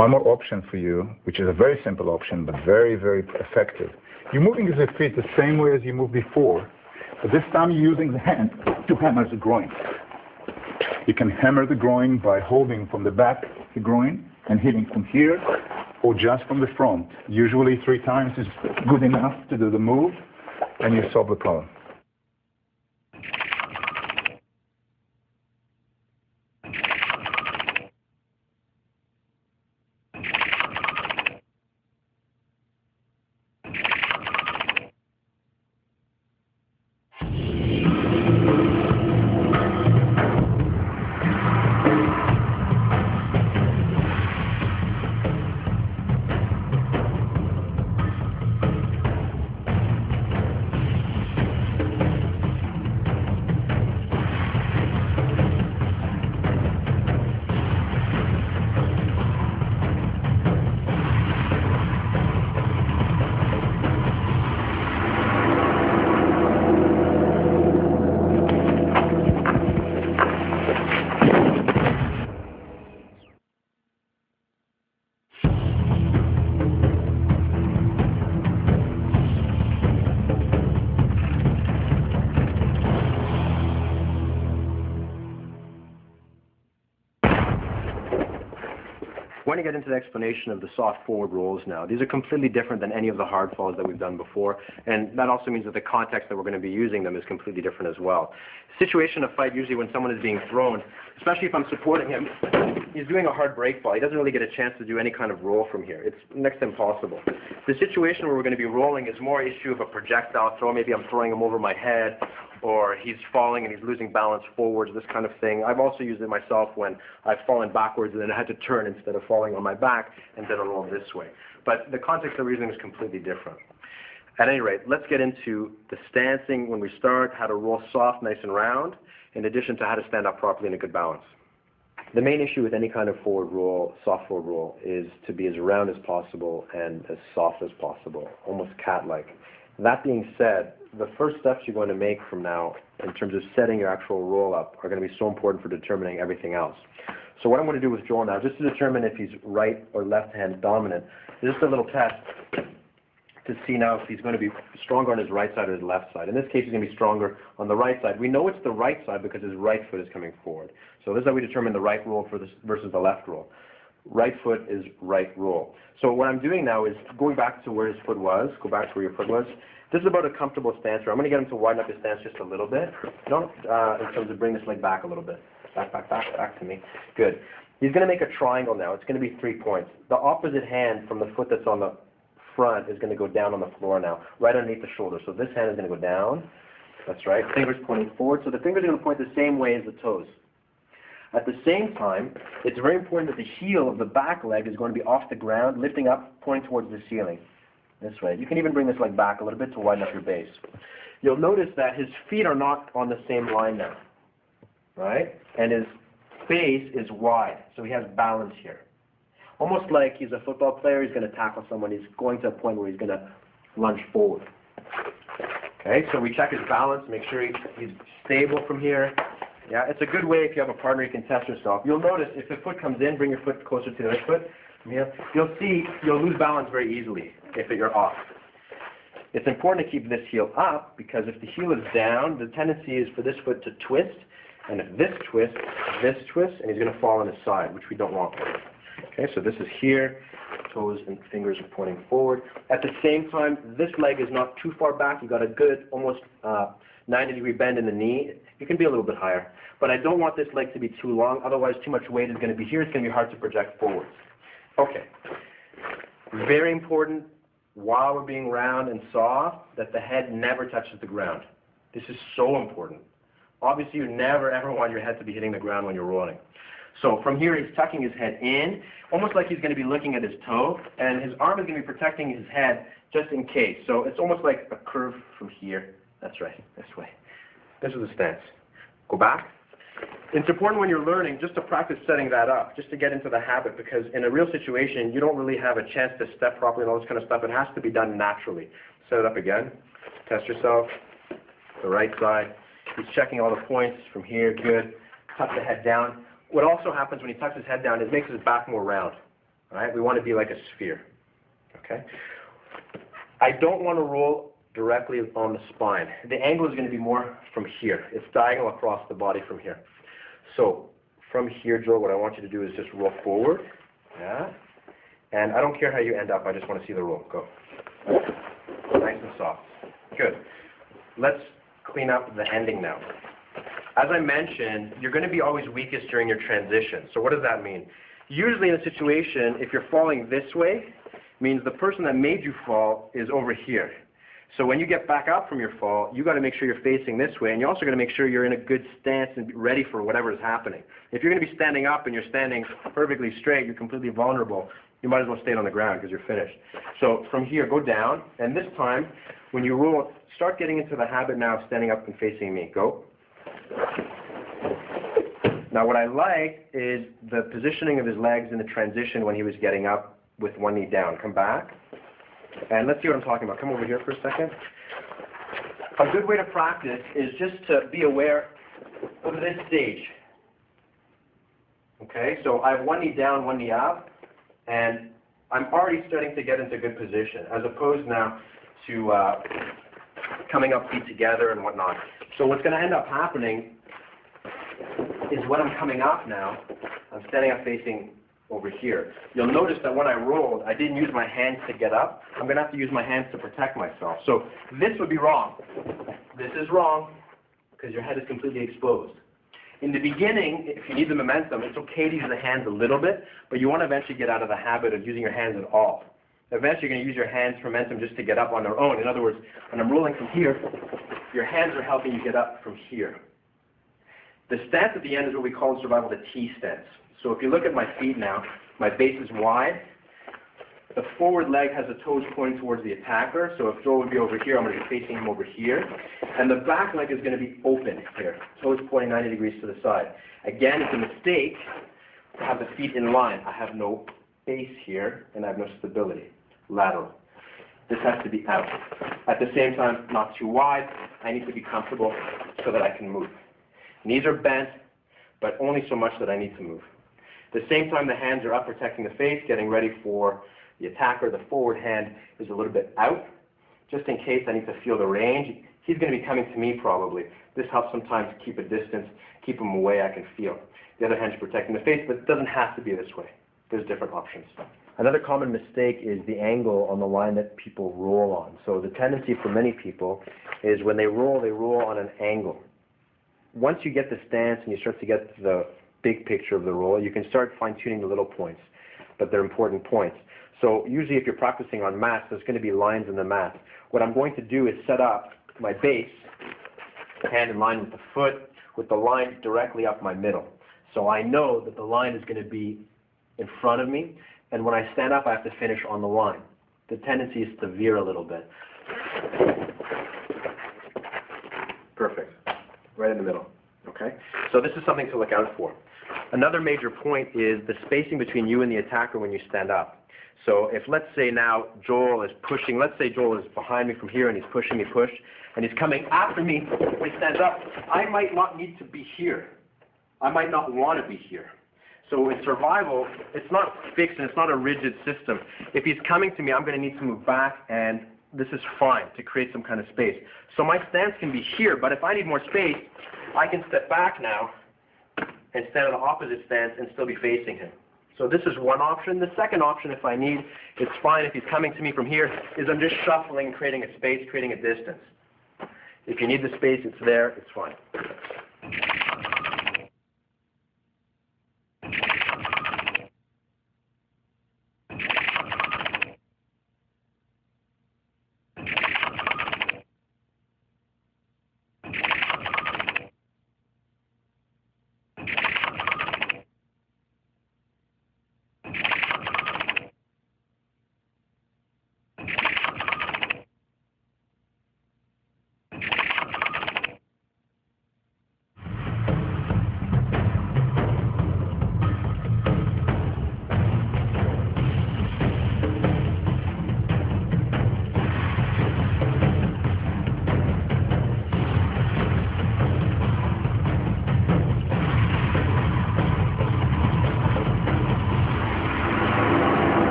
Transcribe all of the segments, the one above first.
One more option for you, which is a very simple option, but very, very effective. You're moving the feet the same way as you moved before, but this time you're using the hand to hammer the groin. You can hammer the groin by holding from the back of the groin and hitting from here or just from the front. Usually 3 times is good enough to do the move, and you solve the problem. We're going to get into the explanation of the soft forward rolls now. These are completely different than any of the hard falls that we've done before, and that also means that the context that we're going to be using them is completely different as well. Situation of fight, usually when someone is being thrown, especially if I'm supporting him, he's doing a hard break fall. He doesn't really get a chance to do any kind of roll from here. It's next to impossible. The situation where we're going to be rolling is more issue of a projectile throw. Maybe I'm throwing him over my head, or he's falling and he's losing balance forwards, this kind of thing. I've also used it myself when I've fallen backwards and then I had to turn instead of falling on my back and then roll this way. But the context that we're using is completely different. At any rate, let's get into the stancing when we start, how to roll soft, nice and round, in addition to how to stand up properly in a good balance. The main issue with any kind of forward roll, soft forward roll, is to be as round as possible and as soft as possible, almost cat-like. That being said, the first steps you're going to make from now in terms of setting your actual roll up are going to be so important for determining everything else. So what I'm going to do with Joel now, just to determine if he's right or left hand dominant, is just a little test to see now if he's going to be stronger on his right side or his left side. In this case, he's going to be stronger on the right side. We know it's the right side because his right foot is coming forward. So this is how we determine the right roll for this versus the left roll. Right foot is right roll. So what I'm doing now is going back to where his foot was, go back to where your foot was. This is about a comfortable stance. I'm going to get him to widen up his stance just a little bit. In terms of bring this leg back a little bit. Back to me. Good. He's going to make a triangle now. It's going to be 3 points. The opposite hand from the foot that's on the front is going to go down on the floor now, right underneath the shoulder. So this hand is going to go down. That's right. Fingers pointing forward. So the fingers are going to point the same way as the toes. At the same time, it's very important that the heel of the back leg is going to be off the ground, lifting up, pointing towards the ceiling. This way. You can even bring this leg back a little bit to widen up your base. You'll notice that his feet are not on the same line now, right? And his base is wide, so he has balance here. Almost like he's a football player, he's going to tackle someone, he's going to a point where he's going to lunge forward. Okay, so we check his balance, make sure he's stable from here. Yeah, it's a good way if you have a partner you can test yourself. You'll notice if the foot comes in, bring your foot closer to the other foot. You'll see you'll lose balance very easily if you're off. It's important to keep this heel up because if the heel is down, the tendency is for this foot to twist, and if this twists, and he's going to fall on his side, which we don't want. Okay, so this is here, toes and fingers are pointing forward. At the same time, this leg is not too far back. You've got a good, almost 90-degree bend in the knee. You can be a little bit higher, but I don't want this leg to be too long, otherwise too much weight is going to be here. It's going to be hard to project forwards. Okay, very important while we're being round and soft that the head never touches the ground. This is so important. Obviously, you never ever want your head to be hitting the ground when you're rolling. So from here, he's tucking his head in, almost like he's going to be looking at his toe, and his arm is going to be protecting his head just in case. So it's almost like a curve from here. That's right, this way. This is the stance. Go back. It's important when you're learning just to practice setting that up, just to get into the habit, because in a real situation, you don't really have a chance to step properly and all this kind of stuff. It has to be done naturally. Set it up again. Test yourself. The right side. He's checking all the points from here. Good. Tuck the head down. What also happens when he tucks his head down is it makes his back more round. All right, we want to be like a sphere. Okay. I don't want to roll directly on the spine. The angle is going to be more from here. It's diagonal across the body from here. So from here, Joe, what I want you to do is just roll forward. Yeah. And I don't care how you end up. I just want to see the roll. Go. Nice and soft. Good. Let's clean up the ending now. As I mentioned, you're going to be always weakest during your transition. So what does that mean? Usually in a situation, if you're falling this way, means the person that made you fall is over here. So when you get back up from your fall, you got to make sure you're facing this way, and you're also going to make sure you're in a good stance and be ready for whatever is happening. If you're going to be standing up and you're standing perfectly straight, you're completely vulnerable, you might as well stay on the ground because you're finished. So from here, go down, and this time, when you roll, start getting into the habit now of standing up and facing me. Go. Now what I like is the positioning of his legs in the transition when he was getting up with one knee down. Come back. And let's see what I'm talking about. Come over here for a second. A good way to practice is just to be aware of this stage. Okay, so I have one knee down, one knee up, and I'm already starting to get into good position, as opposed now to coming up feet together and whatnot. So what's going to end up happening is when I'm coming up now, I'm standing up facing over here. You'll notice that when I rolled, I didn't use my hands to get up. I'm going to have to use my hands to protect myself. So this would be wrong. This is wrong because your head is completely exposed. In the beginning, if you need the momentum, it's okay to use the hands a little bit, but you want to eventually get out of the habit of using your hands at all. Eventually, you're going to use your hands for momentum just to get up on their own. In other words, when I'm rolling from here, your hands are helping you get up from here. The stance at the end is what we call in survival the T stance. So if you look at my feet now, my base is wide. The forward leg has the toes pointing towards the attacker. So if Joel would be over here, I'm going to be facing him over here. And the back leg is going to be open here, toes pointing 90 degrees to the side. Again, it's a mistake to have the feet in line. I have no base here, and I have no stability. Lateral. This has to be out. At the same time, not too wide. I need to be comfortable so that I can move. Knees are bent, but only so much that I need to move. At the same time, the hands are up protecting the face, getting ready for the attacker. The forward hand is a little bit out, just in case I need to feel the range. He's going to be coming to me probably. This helps sometimes keep a distance, keep him away I can feel. The other hand is protecting the face, but it doesn't have to be this way. There's different options. Another common mistake is the angle on the line that people roll on. So the tendency for many people is when they roll on an angle. Once you get the stance and you start to get the big picture of the roll, you can start fine-tuning the little points, but they're important points. So usually if you're practicing on mats, there's going to be lines in the mat. What I'm going to do is set up my base, hand in line with the foot, with the line directly up my middle. So I know that the line is going to be in front of me, and when I stand up, I have to finish on the line. The tendency is to veer a little bit. Perfect. Right in the middle. Okay? So this is something to look out for. Another major point is the spacing between you and the attacker when you stand up. So if, let's say now Joel is pushing, let's say Joel is behind me from here and he's pushing me, and he's coming after me when he stands up, I might not need to be here. I might not want to be here. So in survival, it's not fixed and it's not a rigid system. If he's coming to me, I'm going to need to move back, and this is fine to create some kind of space. So my stance can be here, but if I need more space, I can step back now and stand in the opposite stance and still be facing him. So this is one option. The second option, if I need, it's fine if he's coming to me from here, is I'm just shuffling, creating a space, creating a distance. If you need the space, it's there, it's fine.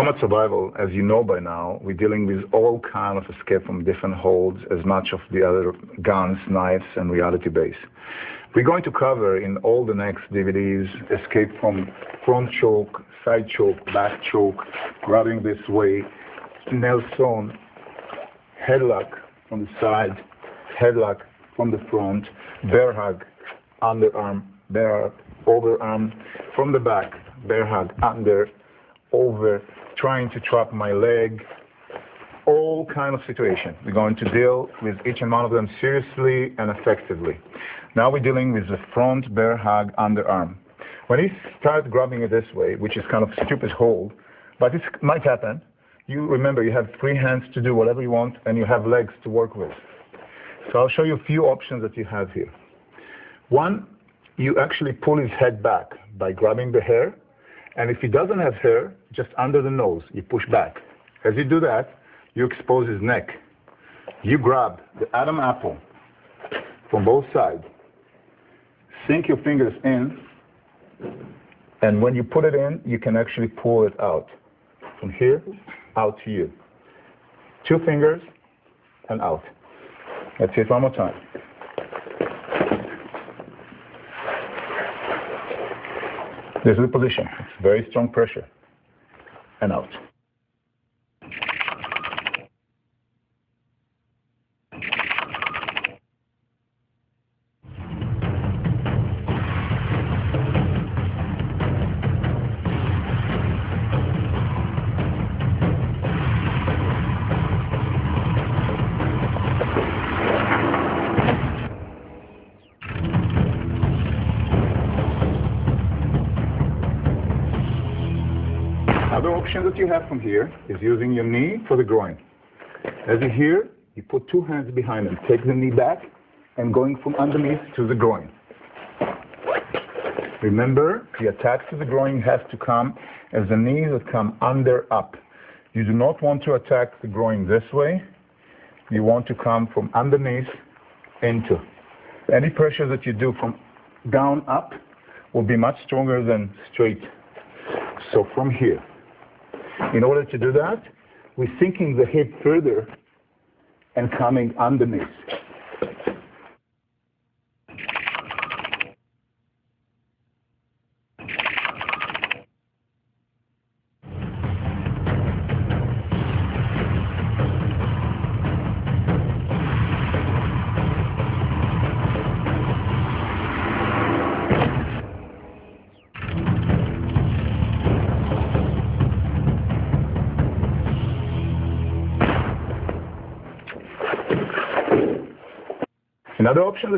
combat survival, as you know by now, we're dealing with all kind of escape from different holds, as much of the other guns, knives, and reality-based. We're going to cover in all the next DVDs escape from front choke, side choke, back choke, grabbing this way, Nelson, headlock from the side, headlock from the front, bear hug, underarm, bear hug, overarm, from the back, bear hug, under, over, trying to trap my leg, all kind of situations. We're going to deal with each and one of them seriously and effectively. Now we're dealing with the front bear hug underarm. When he starts grabbing it this way, which is kind of a stupid hold, but it might happen, you remember you have free hands to do whatever you want and you have legs to work with. So I'll show you a few options that you have here. One, you actually pull his head back by grabbing the hair, and if he doesn't have hair, just under the nose, you push back. As you do that, you expose his neck. You grab the Adam apple from both sides, sink your fingers in, and when you put it in, you can actually pull it out. From here, out to you. 2 fingers, and out. Let's see it one more time. This is the position. It's very strong pressure. And out. Another option that you have from here is using your knee for the groin. As you hear, you put 2 hands behind them, take the knee back, and going from underneath to the groin. Remember, the attack to the groin has to come as the knees that come under up. You do not want to attack the groin this way. You want to come from underneath into. Any pressure that you do from down up will be much stronger than straight. So from here. In order to do that, we're sinking the hip further and coming underneath. Another option